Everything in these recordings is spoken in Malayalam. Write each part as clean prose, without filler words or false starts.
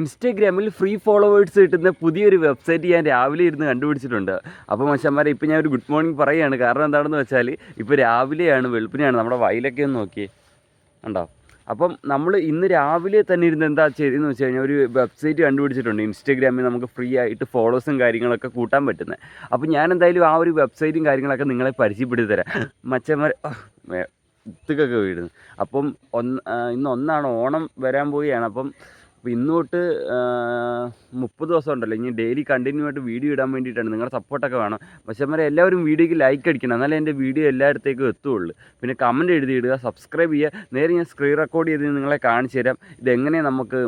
ഇൻസ്റ്റാഗ്രാമിൽ ഫ്രീ ഫോളോവേഴ്സ് കിട്ടുന്ന പുതിയൊരു വെബ്സൈറ്റ് ഞാൻ രാവിലെ ഇരുന്ന് കണ്ടുപിടിച്ചിട്ടുണ്ട്. അപ്പോൾ മച്ചാന്മാരെ ഇപ്പോൾ ഞാൻ ഒരു ഗുഡ് മോർണിംഗ് പറയുകയാണ്. കാരണം എന്താണെന്ന് വെച്ചാൽ ഇപ്പോൾ രാവിലെയാണ്, വെളുപ്പിനെയാണ്. നമ്മുടെ വയലൊക്കെ ഒന്ന് നോക്കിയേ, ഉണ്ടോ? അപ്പം നമ്മൾ ഇന്ന് രാവിലെ തന്നെ ഇരുന്ന് എന്താ ചെയ്തതെന്ന് വെച്ച് കഴിഞ്ഞാൽ ഒരു വെബ്സൈറ്റ് കണ്ടുപിടിച്ചിട്ടുണ്ട്. ഇൻസ്റ്റാഗ്രാമിൽ നമുക്ക് ഫ്രീ ആയിട്ട് ഫോളോവേഴ്സും കാര്യങ്ങളൊക്കെ കൂട്ടാൻ പറ്റുന്നത്. അപ്പം ഞാൻ എന്തായാലും ആ ഒരു വെബ്സൈറ്റും കാര്യങ്ങളൊക്കെ നിങ്ങളെ പരിചയപ്പെടുത്തി തരാം. മച്ചന്മാർ ഇത്തൊക്കെ വീഴുന്നു. അപ്പം ഇന്ന് ഒന്നാണ്, ഓണം വരാൻ പോവുകയാണ്. അപ്പം ഇന്ന് തൊട്ട് 30 ദിവസം ഉണ്ടല്ലോ, ഇനി ഡെയിലി കണ്ടിന്യൂ ആയിട്ട് വീഡിയോ ഇടാൻ വേണ്ടിയിട്ടാണ്. നിങ്ങളുടെ സപ്പോർട്ടൊക്കെ വേണം. പക്ഷേ എല്ലാവരും വീഡിയോയ്ക്ക് ലൈക്ക് അടിക്കണം, എന്നാലേ എൻ്റെ വീഡിയോ എല്ലായിടത്തേക്കും എത്തുകയുള്ളൂ. പിന്നെ കമൻറ്റ് എഴുതി ഇടുക, സബ്സ്ക്രൈബ് ചെയ്യുക. നേരെ ഞാൻ സ്ക്രീൻ റെക്കോർഡ് ചെയ്ത് നിങ്ങളെ കാണിച്ചു തരാം ഇതെങ്ങനെ നമുക്ക്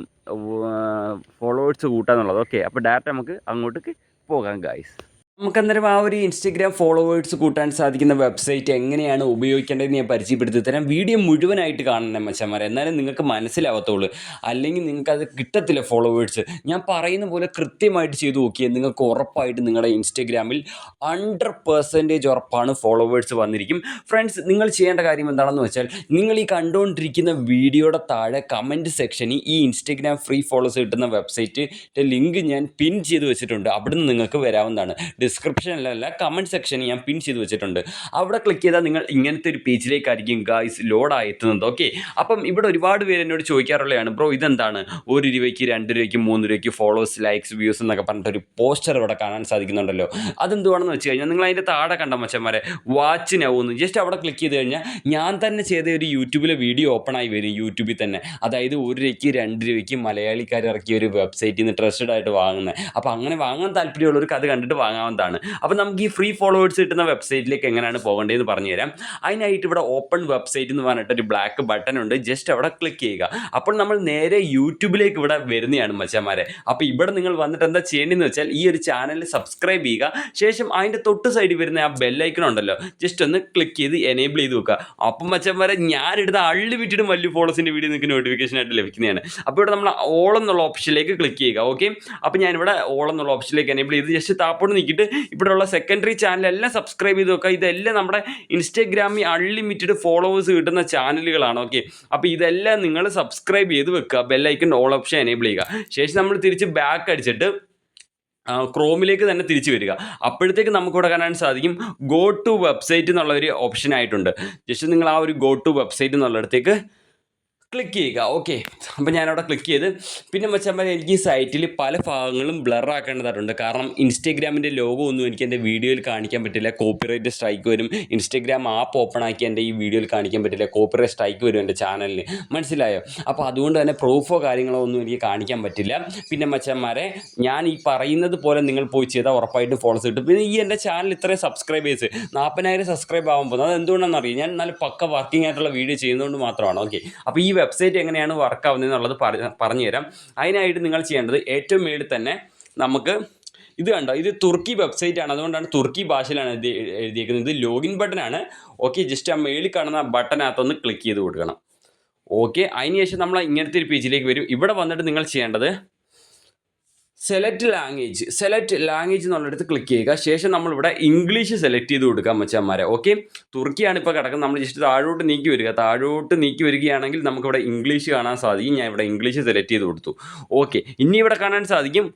ഫോളോവേഴ്സ് കൂട്ടാന്നുള്ളത്. ഓക്കെ, അപ്പോൾ ഡയറക്റ്റ് നമുക്ക് അങ്ങോട്ടേക്ക് പോകാം ഗായ്സ്. നമുക്കന്നേരം ആ ഒരു ഇൻസ്റ്റഗ്രാം ഫോളോവേഴ്സ് കൂട്ടാൻ സാധിക്കുന്ന വെബ്സൈറ്റ് എങ്ങനെയാണ് ഉപയോഗിക്കേണ്ടതെന്ന് ഞാൻ പരിചയപ്പെടുത്തി തരാം. വീഡിയോ മുഴുവനായിട്ട് കാണണം മച്ചന്മാരെ, എന്നാലും നിങ്ങൾക്ക് മനസ്സിലാവത്തുള്ളൂ. അല്ലെങ്കിൽ നിങ്ങൾക്കത് കിട്ടത്തില്ല ഫോളോവേഴ്സ്. ഞാൻ പറയുന്ന പോലെ കൃത്യമായിട്ട് ചെയ്ത് നോക്കിയാൽ നിങ്ങൾക്ക് ഉറപ്പായിട്ട് നിങ്ങളുടെ ഇൻസ്റ്റഗ്രാമിൽ 100% ഉറപ്പാണ് ഫോളോവേഴ്സ് വന്നിരിക്കും. ഫ്രണ്ട്സ്, നിങ്ങൾ ചെയ്യേണ്ട കാര്യം എന്താണെന്ന് വെച്ചാൽ, നിങ്ങൾ ഈ കണ്ടുകൊണ്ടിരിക്കുന്ന വീഡിയോയുടെ താഴെ കമൻറ്റ് സെക്ഷനിൽ ഈ ഇൻസ്റ്റഗ്രാം ഫ്രീ ഫോളോവേഴ്സ് കിട്ടുന്ന വെബ്സൈറ്റിൻ്റെ ലിങ്ക് ഞാൻ പിൻ ചെയ്ത് വെച്ചിട്ടുണ്ട്. അവിടുന്ന് നിങ്ങൾക്ക് വരാവുന്നതാണ്. ഡിസ്ക്രിപ്ഷനിലല്ല, കമൻറ്റ് സെക്ഷനിൽ ഞാൻ പിൻ ചെയ്ത് വെച്ചിട്ടുണ്ട്. അവിടെ ക്ലിക്ക് ചെയ്താൽ നിങ്ങൾ ഇങ്ങനത്തെ ഒരു പേജിലേക്കായിരിക്കും ഗായ്സ് ലോഡായി എത്തുന്നത്. ഓക്കെ, അപ്പം ഇവിടെ ഒരുപാട് പേര് എന്നോട് ചോദിക്കാറുള്ളതാണ്, ബ്രോ ഇതെന്താണ് 1 രൂപയ്ക്ക് 2 രൂപയ്ക്ക് 3 രൂപയ്ക്ക് ഫോളോവേഴ്സ്, ലൈക്സ്, വ്യൂസ് എന്നൊക്കെ പറഞ്ഞിട്ടൊരു പോസ്റ്റർ ഇവിടെ കാണാൻ സാധിക്കുന്നുണ്ടല്ലോ. അതെന്തുവാണെന്ന് വെച്ച് കഴിഞ്ഞാൽ, നിങ്ങൾ അതിൻ്റെ താഴെ കണ്ട മച്ചന്മാരെ വാച്ച് നൗ എന്ന് ജസ്റ്റ് അവിടെ ക്ലിക്ക് ചെയ്ത് കഴിഞ്ഞാൽ ഞാൻ തന്നെ ചെയ്ത ഒരു യൂട്യൂബിലെ വീഡിയോ ഓപ്പൺ ആയി വരും. യൂട്യൂബിൽ തന്നെ, അതായത് 1 രൂപയ്ക്ക് 2 രൂപയ്ക്ക് മലയാളിക്കാർ ഇറക്കിയ ഒരു വെബ്സൈറ്റിൽ നിന്ന് ട്രസ്റ്റഡ് ആയിട്ട് വാങ്ങുന്നത്. അപ്പോൾ അങ്ങനെ വാങ്ങാൻ താല്പര്യമുള്ളവർക്ക് അത് കണ്ടിട്ട് വാങ്ങാവുന്നതാണ്. അപ്പോൾ നമുക്ക് ഈ ഫ്രീ ഫോളോവേഴ്സ് കിട്ടുന്ന വെബ്സൈറ്റിലേക്ക് എങ്ങനെയാണ് പോകേണ്ടതെന്ന് പറഞ്ഞുതരാം. അതിനായിട്ട് ഇവിടെ ഓപ്പൺ വെബ്സൈറ്റ് എന്ന് പറഞ്ഞിട്ടൊരു ബ്ലാക്ക് ബട്ടൺ ഉണ്ട്. ജസ്റ്റ് അവിടെ ക്ലിക്ക് ചെയ്യുക. അപ്പോൾ നമ്മൾ നേരെ യൂട്യൂബിലേക്ക് ഇവിടെ വരുന്നതാണ് മച്ചന്മാരെ. അപ്പോൾ ഇവിടെ നിങ്ങൾ വന്നിട്ട് എന്താ ചെയ്യേണ്ടതെന്ന് വെച്ചാൽ, ഈ ഒരു ചാനൽ സബ്സ്ക്രൈബ് ചെയ്യുക. ശേഷം അതിൻ്റെ തൊട്ട് സൈഡിൽ വരുന്ന ആ ബെല്ലൈക്കൺ ഉണ്ടല്ലോ, ജസ്റ്റ് ഒന്ന് ക്ലിക്ക് ചെയ്ത് എനേബിൾ ചെയ്ത് വെക്കുക. അപ്പം മച്ചന്മാരെ, ഞാനെടുത്ത അള്ളി വിറ്റിടും വലിയ ഫോളോസിൻ്റെ വീഡിയോ നിങ്ങൾക്ക് നോട്ടിഫിക്കേഷൻ ആയിട്ട് ലഭിക്കുന്നതാണ്. അപ്പോൾ ഇവിടെ നമ്മൾ ഓൾ എന്നുള്ള ഓപ്ഷനിലേക്ക് ക്ലിക്ക് ചെയ്യുക. ഓക്കെ, അപ്പോൾ ഞാനിവിടെ ഓൾ എന്നുള്ള ഓപ്ഷനിലേക്ക് എനേബിൾ ചെയ്ത് ജസ്റ്റ് താപ്പോട്ട് നീക്കിയിട്ട് ഇവിടെയുള്ള സെക്കൻഡറി ചാനലെല്ലാം സബ്സ്ക്രൈബ് ചെയ്ത് വെക്കുക. ഇതെല്ലാം നമ്മുടെ ഇൻസ്റ്റാഗ്രാമിൽ അൺലിമിറ്റഡ് ഫോളോവേഴ്സ് കിട്ടുന്ന ചാനലുകളാണ്. ഓക്കെ, അപ്പോൾ ഇതെല്ലാം നിങ്ങൾ സബ്സ്ക്രൈബ് ചെയ്ത് വെക്കുക. ബെല്ലൈക്കൺ ഓൾ ഓപ്ഷൻ എനേബിൾ ചെയ്യുക. ശേഷം നമ്മൾ തിരിച്ച് ബാക്ക് അടിച്ചിട്ട് ക്രോമിലേക്ക് തന്നെ തിരിച്ചു വരിക. അപ്പോഴത്തേക്ക് നമുക്കിവിടെ കാണാൻ സാധിക്കും ഗോ ടു വെബ്സൈറ്റ് എന്നുള്ളൊരു ഓപ്ഷൻ ആയിട്ടുണ്ട്. ജസ്റ്റ് നിങ്ങൾ ആ ഒരു ഗോ ടു വെബ്സൈറ്റ് എന്നുള്ളിടത്തേക്ക് ക്ലിക്ക് ചെയ്യുക. ഓക്കെ, അപ്പോൾ ഞാനവിടെ ക്ലിക്ക് ചെയ്ത് പിന്നെ വെച്ചാൽ എനിക്ക് ഈ സൈറ്റിൽ പല ഭാഗങ്ങളും ബ്ലർ ആക്കേണ്ടതായിട്ടുണ്ട്. കാരണം ഇൻസ്റ്റഗ്രാമിൻ്റെ ലോഗോ ഒന്നും എനിക്ക് എൻ്റെ വീഡിയോയിൽ കാണിക്കാൻ പറ്റില്ല, കോപ്പിറൈറ്റ് സ്ട്രൈക്ക് വരും. ഇൻസ്റ്റഗ്രാം ആപ്പ് ഓപ്പൺ ആക്കി എൻ്റെ ഈ വീഡിയോയിൽ കാണിക്കാൻ പറ്റില്ല, കോപ്പിറൈറ്റ് സ്ട്രൈക്ക് വരും എൻ്റെ ചാനലിന്. മനസ്സിലായോ? അപ്പോൾ അതുകൊണ്ട് തന്നെ പ്രൂഫോ കാര്യങ്ങളോ ഒന്നും എനിക്ക് കാണിക്കാൻ പറ്റില്ല. പിന്നെ മച്ചന്മാരെ, ഞാൻ ഈ പറയുന്നത് പോലെ നിങ്ങൾ പോയി ചെയ്താൽ ഉറപ്പായിട്ടും ഫോളോസ് കിട്ടും. പിന്നെ ഈ എൻ്റെ ചാനൽ ഇത്രയും സബ്സ്ക്രൈബേഴ്സ് 40,000 സബ്സ്ക്രൈബ് ആകാൻ പോകുന്നത്. അത് എന്തുകൊണ്ടാണെന്ന് അറിയാം, ഞാൻ നല്ല പക്ക വർക്കിംഗ് ആയിട്ടുള്ള വീഡിയോ ചെയ്യുന്നതുകൊണ്ട് മാത്രമാണ്. ഓക്കെ, അപ്പോൾ ഈ വെബ്സൈറ്റ് എങ്ങനെയാണ് വർക്ക് ആവുന്നത് എന്നുള്ളത് പറഞ്ഞു തരാം. അതിനായിട്ട് നിങ്ങൾ ചെയ്യേണ്ടത്, ഏറ്റവും മേളിൽ തന്നെ നമുക്ക് ഇത് കണ്ടോ, ഇത് തുർക്കി വെബ്സൈറ്റ് ആണ്. അതുകൊണ്ടാണ് തുർക്കി ഭാഷയിലാണ് എഴുതിയിരിക്കുന്നത്. ഇത് ലോഗിൻ ബട്ടനാണ്. ഓക്കെ, ജസ്റ്റ് ആ മേളിൽ കാണുന്ന ബട്ടനകത്തൊന്ന് ക്ലിക്ക് ചെയ്ത് കൊടുക്കണം. ഓക്കെ, അതിനുശേഷം നമ്മൾ ഇങ്ങനത്തെ ഒരു പേജിലേക്ക് വരും. ഇവിടെ വന്നിട്ട് നിങ്ങൾ ചെയ്യേണ്ടത് സെലക്ട് ലാംഗ്വേജ് എന്നുള്ളിടത്ത് ക്ലിക്ക് ചെയ്യുക. ശേഷം നമ്മളിവിടെ ഇംഗ്ലീഷ് സെലക്ട് ചെയ്ത് കൊടുക്കാം മച്ചന്മാരെ. ഓക്കെ, തുർക്കിയാണ് ഇപ്പോൾ കിടക്കുന്നത്. നമ്മൾ ജസ്റ്റ് താഴോട്ട് നീക്കി വരികയാണെങ്കിൽ നമുക്കിവിടെ ഇംഗ്ലീഷ് കാണാൻ സാധിക്കും. ഞാൻ ഇവിടെ ഇംഗ്ലീഷ് സെലക്ട് ചെയ്ത് കൊടുത്തു. ഓക്കെ, ഇനി ഇവിടെ കാണാൻ സാധിക്കും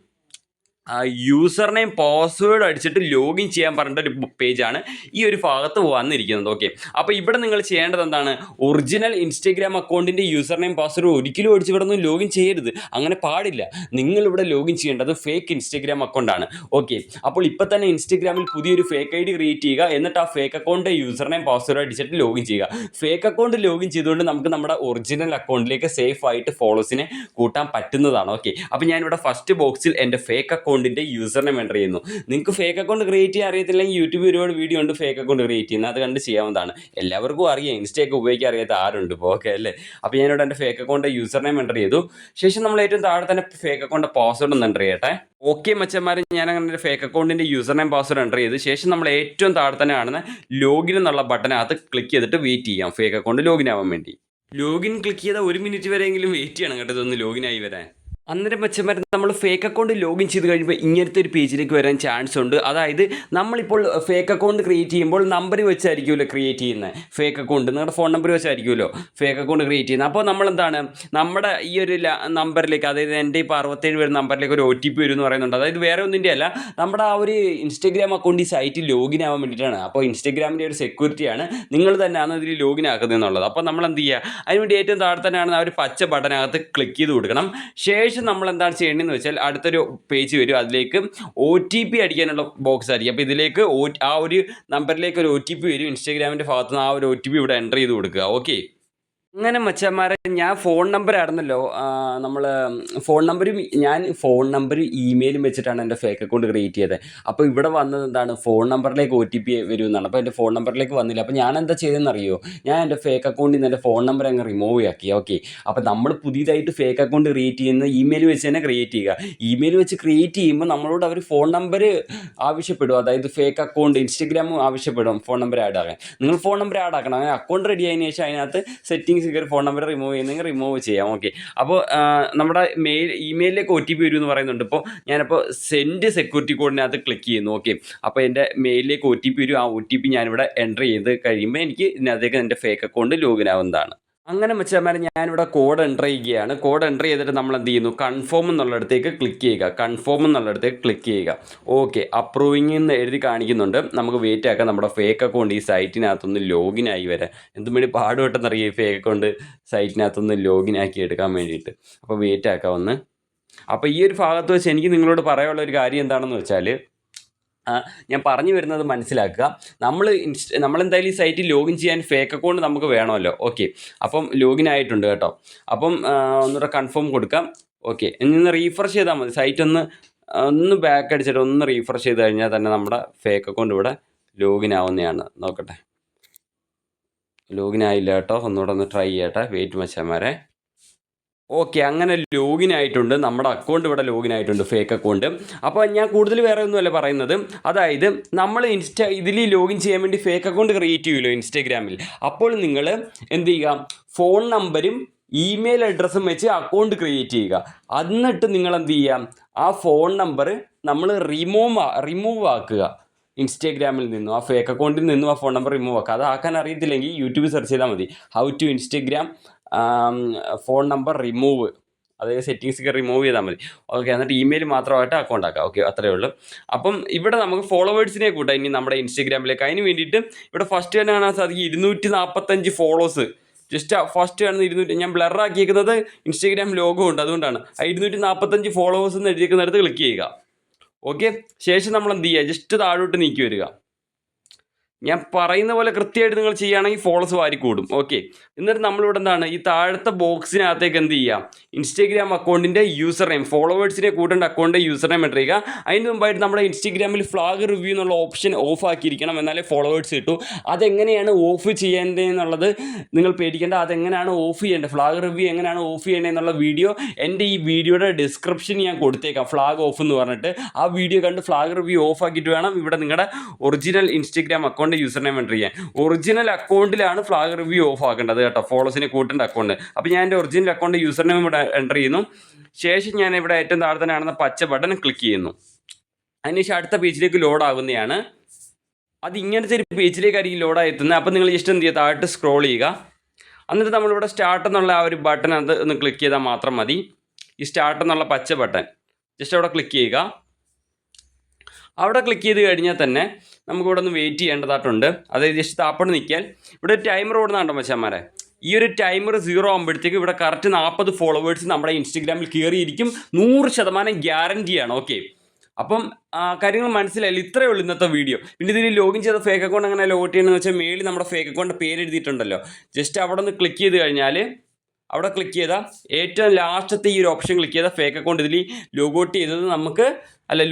യൂസർ നെയിം പാസ്വേഡ് അടിച്ചിട്ട് ലോഗിൻ ചെയ്യാൻ പറഞ്ഞിട്ടൊരു പേജാണ് ഈ ഒരു ഭാഗത്ത് വന്നിരിക്കുന്നത്. ഓക്കെ, അപ്പോൾ ഇവിടെ നിങ്ങൾ ചെയ്യേണ്ടത് എന്താണ്, ഒറിജിനൽ ഇൻസ്റ്റഗ്രാം അക്കൗണ്ടിൻ്റെ യൂസർ നെയിം പാസ്വേഡ് ഒരിക്കലും അടിച്ച് ഇവിടെ ഒന്നും ലോഗിൻ ചെയ്യരുത്. അങ്ങനെ പാടില്ല. നിങ്ങളിവിടെ ലോഗിൻ ചെയ്യേണ്ടത് ഫേക്ക് ഇൻസ്റ്റഗ്രാം അക്കൗണ്ടാണ്. ഓക്കെ, അപ്പോൾ ഇപ്പോൾ തന്നെ ഇൻസ്റ്റഗ്രാമിൽ പുതിയൊരു ഫേക്ക് ID ക്രിയേറ്റ് ചെയ്യുക. എന്നിട്ട് ആ fake account user name password അടിച്ചിട്ട് ലോഗിൻ ചെയ്യുക. ഫേക്ക് അക്കൗണ്ട് ലോഗിൻ ചെയ്തുകൊണ്ട് നമുക്ക് നമ്മുടെ ഒറിജിനൽ അക്കൗണ്ടിലേക്ക് സേഫ് ആയിട്ട് ഫോളോസിനെ കൂട്ടാൻ പറ്റുന്നതാണ്. ഓക്കെ, അപ്പോൾ ഞാനിവിടെ ഫസ്റ്റ് ബോക്സിൽ എൻ്റെ ഫേക്ക് അക്കൗണ്ടിൻ്റെ യൂസർ നെയിം എൻ്റർ ചെയ്യുന്നു. നിങ്ങൾക്ക് ഫേക്ക് അക്കൗണ്ട് ക്രിയേറ്റ് ചെയ്യാൻ അറിയത്തില്ലെങ്കിൽ യൂട്യൂബിൽ ഒരുപാട് വീഡിയോ ഉണ്ട് ഫേക്ക് അക്കൗണ്ട് ക്രിയേറ്റ് ചെയ്യുന്നത്, അത് കണ്ട് ചെയ്യാവുന്നതാണ്. എല്ലാവർക്കും അറിയാം, ഇൻസ്റ്റയൊക്കെ ഉപയോഗിക്കാൻ അറിയാത്ത ആരുണ്ട് ഇപ്പോൾ. ഓക്കെ അല്ലേ? അപ്പോൾ ഞാനിവിടെ എൻ്റെ fake account user name enter ചെയ്തു. ശേഷം നമ്മൾ ഏറ്റവും താഴെ തന്നെ ഫേക്ക് അക്കൗണ്ട് പാസ്വേഡ് ഒന്ന് എൻ്റർ ചെയ്യട്ടെ. ഓക്കെ മച്ചന്മാരെ, ഞാൻ അങ്ങനെ ഫേക്ക് അക്കൗണ്ടിൻ്റെ യൂസർ നെയിം പാസ്വേഡ് എൻ്റർ ചെയ്തു. ശേഷം നമ്മൾ ഏറ്റവും താഴെ തന്നെ കാണുന്ന ലോഗിൻ എന്നുള്ള ബട്ടനകത്ത് ക്ലിക്ക് ചെയ്തിട്ട് വെയിറ്റ് ചെയ്യാം ഫേക്ക് അക്കൗണ്ട് ലോഗിൻ ആവാൻ വേണ്ടി. ലോഗിൻ ക്ലിക്ക് ചെയ്താൽ 1 മിനിറ്റ് വരെയെങ്കിലും വെയിറ്റ് ചെയ്യണം കേട്ടോ, ഇതൊന്ന് ലോഗിൻ ആയി വരാൻ. അന്നേരം മെച്ചമാരെ നമ്മൾ ഫേക്ക് അക്കൗണ്ട് ലോഗിൻ ചെയ്ത് കഴിയുമ്പോൾ ഇങ്ങനത്തെ ഒരു പേജിലേക്ക് വരാൻ ചാൻസ് ഉണ്ട്. അതായത് നമ്മളിപ്പോൾ ഫേക്ക് അക്കൗണ്ട് ക്രിയേറ്റ് ചെയ്യുമ്പോൾ നമ്പർ വെച്ചായിരിക്കുമല്ലോ ക്രിയേറ്റ് ചെയ്യുന്നത്. ഫേക്ക് അക്കൗണ്ട് നിങ്ങളുടെ ഫോൺ നമ്പർ വെച്ചായിരിക്കുമല്ലോ ഫേക്ക് അക്കൗണ്ട് ക്രിയേറ്റ് ചെയ്യുന്നത്. അപ്പോൾ നമ്മളെന്താണ് നമ്മുടെ ഈ ഒരു നമ്പറിലേക്ക്, അതായത് എൻ്റെ ഇപ്പോൾ 67 വരുന്ന നമ്പറിലേക്ക് ഒരു OTP വരും എന്ന് പറയുന്നുണ്ട്. അതായത് വേറെ ഒന്നിൻ്റെ അല്ല, നമ്മുടെ ആ ഒരു ഇൻസ്റ്റഗ്രാം അക്കൗണ്ട് ഈ സൈറ്റിൽ ലോഗിൻ ആവാൻ വേണ്ടിയിട്ടാണ്. അപ്പോൾ ഇൻസ്റ്റഗ്രാമിൻ്റെ ഒരു സെക്യൂരിറ്റിയാണ് നിങ്ങൾ തന്നെയാണ് ഇതിൽ ലോഗിൻ ആക്കുന്നത് എന്നുള്ളത്. അപ്പോൾ നമ്മൾ എന്ത് ചെയ്യുക, അതിനുവേണ്ടി ഏറ്റവും താഴെ തന്നെയാണ് ആ ഒരു പച്ച ബട്ടനകത്ത് ക്ലിക്ക് ചെയ്ത് കൊടുക്കണം. ശേഷം നമ്മൾ എന്താണ് ചെയ്യേണ്ടതെന്ന് വെച്ചാൽ അടുത്തൊരു പേജ് വരും, അതിലേക്ക് OTP അടിക്കാനുള്ള ബോക്സ് ആയിരിക്കും. അപ്പോൾ ഇതിലേക്ക് ആ ഒരു നമ്പറിലേക്ക് ഒരു OTP വരും. ഇൻസ്റ്റാഗ്രാമിൻ്റെ ഭാഗത്ത് നിന്ന് ആ ഒരു OTP ഇവിടെ എൻ്റർ ചെയ്ത് കൊടുക്കുക. ഓക്കെ, അങ്ങനെ മച്ചന്മാരെ ഞാൻ ഫോൺ നമ്പർ ആയിരുന്നല്ലോ, നമ്മൾ ഫോൺ നമ്പറും ഇമെയിലും വെച്ചിട്ടാണ് എൻ്റെ ഫേക്ക് അക്കൗണ്ട് ക്രിയേറ്റ് ചെയ്തത്. അപ്പോൾ ഇവിടെ വന്നത് എന്താണ്, ഫോൺ നമ്പറിലേക്ക് OTP വരുമെന്നാണ്. അപ്പോൾ എൻ്റെ ഫോൺ നമ്പറിലേക്ക് വന്നില്ല. അപ്പോൾ ഞാൻ എന്താ ചെയ്തതെന്ന് അറിയോ, ഞാൻ എൻ്റെ ഫേക്ക് അക്കൗണ്ടിൽ നിന്ന് എൻ്റെ ഫോൺ നമ്പർ അങ്ങ് റിമൂവ് ആക്കി. ഓക്കെ, അപ്പോൾ നമ്മൾ പുതിയതായിട്ട് ഫേക്ക് അക്കൗണ്ട് ക്രിയേറ്റ് ചെയ്യുന്നത് ഇമെയിൽ വെച്ച് തന്നെ ക്രിയേറ്റ് ചെയ്യുക. ഇമെയിൽ വെച്ച് ക്രിയേറ്റ് ചെയ്യുമ്പോൾ നമ്മളോട് അവർ ഫോൺ നമ്പർ ആവശ്യപ്പെടും. അതായത് ഫേക്ക് അക്കൗണ്ട് ഇൻസ്റ്റഗ്രാമും ആവശ്യപ്പെടും ഫോൺ നമ്പർ ആഡ് ആക്കാൻ. നിങ്ങൾ ഫോൺ നമ്പർ ആഡ് ആക്കണം. അങ്ങനെ അക്കൗണ്ട് റെഡി ആയതിനു ശേഷം അതിനകത്ത് സെറ്റിംഗ്സ് കയറി ഫോൺ നമ്പർ റിമൂവ് ചെയ്യുന്നെങ്കിൽ റിമൂവ് ചെയ്യാം. ഓക്കെ, അപ്പോൾ നമ്മുടെ ഇമെയിലിലേക്ക് OTP വരും എന്ന് പറയുന്നുണ്ട്. ഇപ്പോൾ ഞാനിപ്പോൾ സെൻഡ് സെക്യൂരിറ്റി കോഡിനകത്ത് ക്ലിക്ക് ചെയ്യുന്നു. ഓക്കെ, അപ്പോൾ എൻ്റെ മെയിലിലേക്ക് OTP വരും. ആ OTP ഞാനിവിടെ എൻ്റർ ചെയ്ത് കഴിയുമ്പോൾ എനിക്ക് ഇതിനകത്തേക്ക് എൻ്റെ ഫേക്ക് അക്കൗണ്ട് ലോഗിൻ ആവുന്നതാണ്. അങ്ങനെ വെച്ചാൽ ഞാനിവിടെ കോഡ് എൻ്റർ ചെയ്യുകയാണ്. കോഡ് എൻ്റർ ചെയ്തിട്ട് നമ്മൾ എന്ത് ചെയ്യുന്നു, കൺഫേം എന്നുള്ളിടത്തേക്ക് ക്ലിക്ക് ചെയ്യുക. ഓക്കെ, അപ്രൂവിങ് എന്ന് എഴുതി കാണിക്കുന്നുണ്ട്. നമുക്ക് വെയിറ്റ് ആക്കാം നമ്മുടെ ഫേക്ക് അക്കൗണ്ട് ഈ സൈറ്റിനകത്തൊന്ന് ലോഗിൻ ആയി വരാൻ. എന്തും വേണ്ടി പാടുപെട്ടെന്നറിയാം ഈ ഫേക്ക് അക്കൗണ്ട് സൈറ്റിനകത്തൊന്ന് ലോഗിൻ ആക്കി എടുക്കാൻ വേണ്ടിയിട്ട്. അപ്പോൾ വെയിറ്റ് ആക്കാം ഒന്ന്. അപ്പോൾ ഈ ഒരു ഭാഗത്ത് വെച്ച് എനിക്ക് നിങ്ങളോട് പറയാനുള്ള ഒരു കാര്യം എന്താണെന്ന് വെച്ചാൽ, ഞാൻ പറഞ്ഞു വരുന്നത് മനസ്സിലാക്കുക. നമ്മളെന്തായാലും ഈ സൈറ്റിൽ ലോഗിൻ ചെയ്യാൻ ഫേക്ക് അക്കൗണ്ട് നമുക്ക് വേണമല്ലോ. ഓക്കെ, അപ്പം ലോഗിൻ ആയിട്ടുണ്ട് കേട്ടോ. അപ്പം ഒന്നുകൂടെ കൺഫേം കൊടുക്കാം. ഓക്കെ, ഇനി റീഫ്രഷ് ചെയ്താൽ മതി. സൈറ്റ് ഒന്ന് ബാക്ക് അടിച്ചിട്ട് ഒന്ന് റീഫ്രഷ് ചെയ്ത് കഴിഞ്ഞാൽ തന്നെ നമ്മുടെ ഫേക്ക് അക്കൗണ്ട് ഇവിടെ ലോഗിൻ ആവുന്നതാണ്. നോക്കട്ടെ, ലോഗിൻ ആയില്ല കേട്ടോ. ഒന്നുകൂടെ ഒന്ന് ട്രൈ ചെയ്യട്ടെ. വെയിറ്റ് മച്ചാന്മാരെ. ഓക്കെ, അങ്ങനെ ലോഗിൻ ആയിട്ടുണ്ട്. നമ്മുടെ അക്കൗണ്ട് ഇവിടെ ലോഗിൻ ആയിട്ടുണ്ട്, ഫേക്ക് അക്കൗണ്ട്. അപ്പോൾ ഞാൻ കൂടുതൽ വേറെ ഒന്നുമല്ല പറയുന്നത്. അതായത് നമ്മൾ ഇതിൽ ലോഗിൻ ചെയ്യാൻ വേണ്ടി ഫേക്ക് അക്കൗണ്ട് ക്രിയേറ്റ് ചെയ്യുമല്ലോ ഇൻസ്റ്റാഗ്രാമിൽ. അപ്പോൾ നിങ്ങൾ എന്ത് ചെയ്യുക, ഫോൺ നമ്പരും ഇമെയിൽ അഡ്രസ്സും വെച്ച് അക്കൗണ്ട് ക്രിയേറ്റ് ചെയ്യുക. എന്നിട്ട് നിങ്ങൾ എന്ത് ചെയ്യുക, ആ ഫോൺ നമ്പർ നമ്മൾ റിമൂവ് ആക്കുക. ഇൻസ്റ്റാഗ്രാമിൽ നിന്നും ആ ഫേക്ക് അക്കൗണ്ടിൽ നിന്നും ആ ഫോൺ നമ്പർ റിമൂവ് ആക്കുക. അത് ആക്കാൻ അറിയത്തില്ലെങ്കിൽ യൂട്യൂബിൽ സെർച്ച് ചെയ്താൽ മതി, how to Instagram phone number remove. അതായത് സെറ്റിങ്സൊക്കെ റിമൂവ് ചെയ്താൽ മതി. ഓക്കെ, എന്നിട്ട് ഇമെയിൽ മാത്രമായിട്ട് അക്കൗണ്ട് ആക്കാം. ഓക്കെ, അത്രയേ ഉള്ളൂ. അപ്പം ഇവിടെ നമുക്ക് ഫോളോവേഴ്സിനെ കൂട്ടാം ഇനി നമ്മുടെ ഇൻസ്റ്റഗ്രാമിലേക്ക്. അതിന് വേണ്ടിയിട്ട് ഇവിടെ ഫസ്റ്റ് തന്നെ കാണാൻ സാധിക്കും 245 ഫോളോവേഴ്സ്. ജസ്റ്റ് ഫസ്റ്റ് കാണുന്ന 200. ഞാൻ ബ്ലറാക്കിയിരിക്കുന്നത് ഇൻസ്റ്റഗ്രാം ലോഗോ ഉണ്ട്, അതുകൊണ്ടാണ്. ആ 245 ഫോളോവേഴ്സ് എന്ന് എഴുതിയിരിക്കുന്നിടത്ത് ക്ലിക്ക് ചെയ്യുക. ഓക്കെ, ശേഷം നമ്മൾ എന്ത് ചെയ്യുക, ജസ്റ്റ് താഴോട്ട് നീക്കി വരിക. ഞാൻ പറയുന്ന പോലെ കൃത്യമായിട്ട് നിങ്ങൾ ചെയ്യുകയാണെങ്കിൽ ഫോളോസ് വാരിക്കൂടും. ഓക്കെ, എന്നിട്ട് നമ്മളിവിടെ എന്താണ്, ഈ താഴത്തെ ബോക്സിനകത്തേക്ക് എന്ത് ചെയ്യുക, ഇൻസ്റ്റഗ്രാം അക്കൗണ്ടിൻ്റെ യൂസർ നെയിം, ഫോളോവേഴ്സിനെ കൂട്ടേണ്ട അക്കൗണ്ടിൻ്റെ യൂസർ നെയിം എൻ്റർ ചെയ്യുക. അതിന് മുമ്പായിട്ട് നമ്മുടെ ഇൻസ്റ്റഗ്രാമിൽ ഫ്ലാഗ് റിവ്യൂ എന്നുള്ള ഓപ്ഷൻ ഓഫ് ആക്കിയിരിക്കണം, എന്നാലേ ഫോളോവേഴ്സ് കിട്ടൂ. അതെങ്ങനെയാണ് ഓഫ് ചെയ്യേണ്ടതെന്നുള്ളത് നിങ്ങൾ പേടിക്കേണ്ട. അതെങ്ങനെയാണ് ഓഫ് ചെയ്യേണ്ടത്, ഫ്ലാഗ് റിവ്യൂ എങ്ങനെയാണ് ഓഫ് ചെയ്യേണ്ടത് എന്നുള്ള വീഡിയോ എൻ്റെ ഈ വീഡിയോയുടെ ഡിസ്ക്രിപ്ഷൻ ഞാൻ കൊടുത്തേക്കാം, ഫ്ലാഗ് ഓഫ് എന്ന് പറഞ്ഞിട്ട്. ആ വീഡിയോ കണ്ട് ഫ്ലാഗ് റിവ്യൂ ഓഫ് ആക്കിയിട്ട് വേണം ഇവിടെ നിങ്ങളുടെ original Instagram account user name enter ചെയ്യാൻ. ഒറിജിനൽ അക്കൗണ്ടിലാണ് ഫ്ലാഗ് റിവ്യൂ ഓഫ് ആക്കേണ്ടത് കേട്ടോ, ഫോളോസിനെ കൂട്ടേണ്ട അക്കൗണ്ട്. അപ്പോൾ ഞാൻ എൻ്റെ ഒറിജിനൽ അക്കൗണ്ട് യൂസർ നെയിം ഇവിടെ എൻ്റർ ചെയ്യുന്നു. ശേഷം ഞാൻ ഇവിടെ ഏറ്റവും താഴെ തന്നെ കാണുന്ന പച്ച ബട്ടൺ ക്ലിക്ക് ചെയ്യുന്നു. അതിനുശേഷം അടുത്ത പേജിലേക്ക് ലോഡ് ആകുന്നതാണ്. അത് ഇങ്ങനത്തെ ഒരു പേജിലേക്കായിരിക്കും ലോഡായി എത്തുന്നത്. അപ്പോൾ നിങ്ങൾ ജസ്റ്റ് എന്ത് ചെയ്യുക, താഴോട്ട് സ്ക്രോൾ ചെയ്യുക. എന്നിട്ട് നമ്മളിവിടെ സ്റ്റാർട്ട് എന്നുള്ള ആ ഒരു ബട്ടൺ അത് ഒന്ന് ക്ലിക്ക് ചെയ്താൽ മാത്രം മതി. ഈ സ്റ്റാർട്ട് എന്നുള്ള പച്ച ബട്ടൺ ജസ്റ്റ് അവിടെ ക്ലിക്ക് ചെയ്യുക. അവിടെ ക്ലിക്ക് ചെയ്ത് കഴിഞ്ഞാൽ തന്നെ നമുക്കിവിടെ ഒന്ന് വെയിറ്റ് ചെയ്യേണ്ടതായിട്ടുണ്ട്. അതായത് ജസ്റ്റ് താപ്പോട്ട് നിൽക്കിയാൽ ഇവിടെ ഒരു ടൈമർ ഓടുന്നുണ്ടോ മച്ചാന്മാരെ. ഈ ഒരു ടൈമർ 0 ആകുമ്പോഴത്തേക്ക് ഇവിടെ കറക്റ്റ് 40 ഫോളോവേഴ്സ് നമ്മുടെ ഇൻസ്റ്റഗ്രാമിൽ കയറിയിരിക്കും. 100% ഗ്യാരൻറ്റിയാണ്. ഓക്കെ, അപ്പം കാര്യങ്ങൾ മനസ്സിലായില്ല. ഇത്രയേ ഉള്ളൂ ഇന്നത്തെ വീഡിയോ. പിന്നെ ഇതിൽ ലോഗിൻ ചെയ്ത ഫേക്ക് അക്കൗണ്ട് അങ്ങനെ ലോഗ് ചെയ്യണമെന്ന് വെച്ചാൽ മേളിൽ നമ്മുടെ ഫേക്ക് അക്കൗണ്ട് പേര് എഴുതിയിട്ടുണ്ടല്ലോ. ജസ്റ്റ് അവിടെ ഒന്ന് ക്ലിക്ക് ചെയ്ത് കഴിഞ്ഞാൽ, അവിടെ ക്ലിക്ക് ചെയ്താൽ ഏറ്റവും ലാസ്റ്റത്തെ ഈ ഒരു ഓപ്ഷൻ ക്ലിക്ക് ചെയ്താൽ ഫേക്ക് അക്കൗണ്ട് ഇതിൽ ലോഗൗട്ട് ചെയ്തത് നമുക്ക്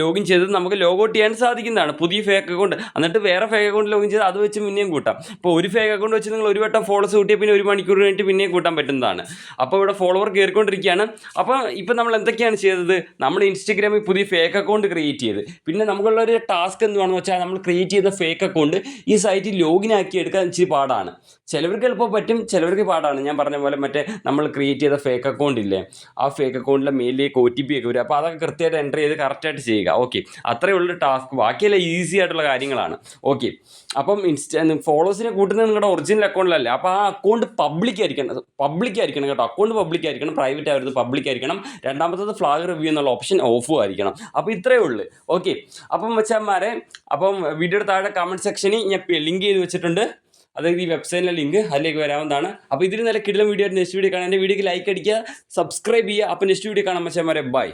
ലോഗിൻ ചെയ്തത് നമുക്ക് ലോഗൗട്ട് ചെയ്യാൻ സാധിക്കുന്നതാണ്. പുതിയ ഫേക്ക് അക്കൗണ്ട് എന്നിട്ട് വേറെ ഫേക്ക് അക്കൗണ്ട് ലോഗിൻ ചെയ്ത് അത് വെച്ച് പിന്നെയും കൂട്ടാം. ഇപ്പോൾ ഒരു ഫേക്ക് അക്കൗണ്ട് വെച്ച് നിങ്ങൾ ഒരു വട്ടം ഫോളോസ് കൂട്ടിയാൽ പിന്നെ 1 മണിക്കൂർ കഴിഞ്ഞിട്ട് പിന്നെയും കൂട്ടാൻ പറ്റുന്നതാണ്. അപ്പോൾ ഇവിടെ ഫോളോവർ കയറിക്കൊണ്ടിരിക്കുകയാണ്. അപ്പോൾ ഇപ്പം നമ്മൾ എന്തൊക്കെയാണ് ചെയ്തത്? നമ്മൾ ഇൻസ്റ്റഗ്രാമിൽ പുതിയ ഫേക്ക് അക്കൗണ്ട് ക്രിയേറ്റ് ചെയ്ത്, പിന്നെ നമുക്കുള്ളൊരു ടാസ്ക് എന്താണെന്ന് വെച്ചാൽ നമ്മൾ ക്രിയേറ്റ് ചെയ്ത ഫേക്ക് അക്കൗണ്ട് ഈ സൈറ്റിൽ ലോഗിൻ ആക്കി എടുക്കാൻ ഇച്ചിരി പാടാണ്. ചിലവർക്ക് എളുപ്പം പറ്റും, ചിലവർക്ക് പാടാണ്. ഞാൻ പറഞ്ഞ പോലെ മറ്റേ നമ്മൾ ക്രിയേറ്റ് ചെയ്ത ഫേക്ക് അക്കൗണ്ട് ഇല്ലേ, ആ ഫേക്ക് അക്കൗണ്ടിലെ മെയിലേക്ക് OTP ഒക്കെ വരും. അപ്പോൾ അതൊക്കെ കൃത്യമായിട്ട് എൻ്റർ ചെയ്ത് കറക്റ്റായിട്ട് ചെയ്യുക. ഓക്കെ, അത്രയേ ഉള്ളൂ ടാസ്ക്. ബാക്കിയെല്ലാം ഈസി ആയിട്ടുള്ള കാര്യങ്ങളാണ്. ഓക്കെ, അപ്പം ഫോളോവേഴ്സിനെ കൂട്ടുന്നത് നിങ്ങളുടെ ഒറിജിനൽ അക്കൗണ്ടിലല്ലേ. അപ്പോൾ ആ അക്കൗണ്ട് പബ്ലിക് ആയിരിക്കണം കേട്ടോ. അക്കൗണ്ട് പബ്ലിക് ആയിരിക്കണം, പ്രൈവറ്റ് ആയിരുന്നു, പബ്ലിക് ആയിരിക്കണം. രണ്ടാമത്തത് ഫ്ലാഗ് റിവ്യൂ എന്നുള്ള ഓപ്ഷൻ ഓഫും ആയിരിക്കണം. അപ്പോൾ ഇത്രയേ ഉള്ളൂ. ഓക്കെ, അപ്പം മച്ചാന്മാരെ, അപ്പം വീഡിയോയുടെ താഴെ കമൻറ്റ് സെക്ഷനിൽ ഞാൻ ലിങ്ക് ചെയ്ത് വെച്ചിട്ടുണ്ട്. അതായത് ഈ വെബ്സൈറ്റിലെ ലിങ്ക് അതിലേക്ക് വരാവുന്നതാണ്. അപ്പോൾ ഇതിന് നല്ല കിടിലം വീഡിയോ ആയിട്ട് നെക്സ്റ്റ് വീഡിയോ കാണാം. എൻ്റെ വീഡിയോക്ക് ലൈക്ക് അടിക്കുക, സബ്സ്ക്രൈബ് ചെയ്യുക. അപ്പോൾ നെക്സ്റ്റ് വീഡിയോ കാണാം മച്ചാന്മാരെ. ബൈ.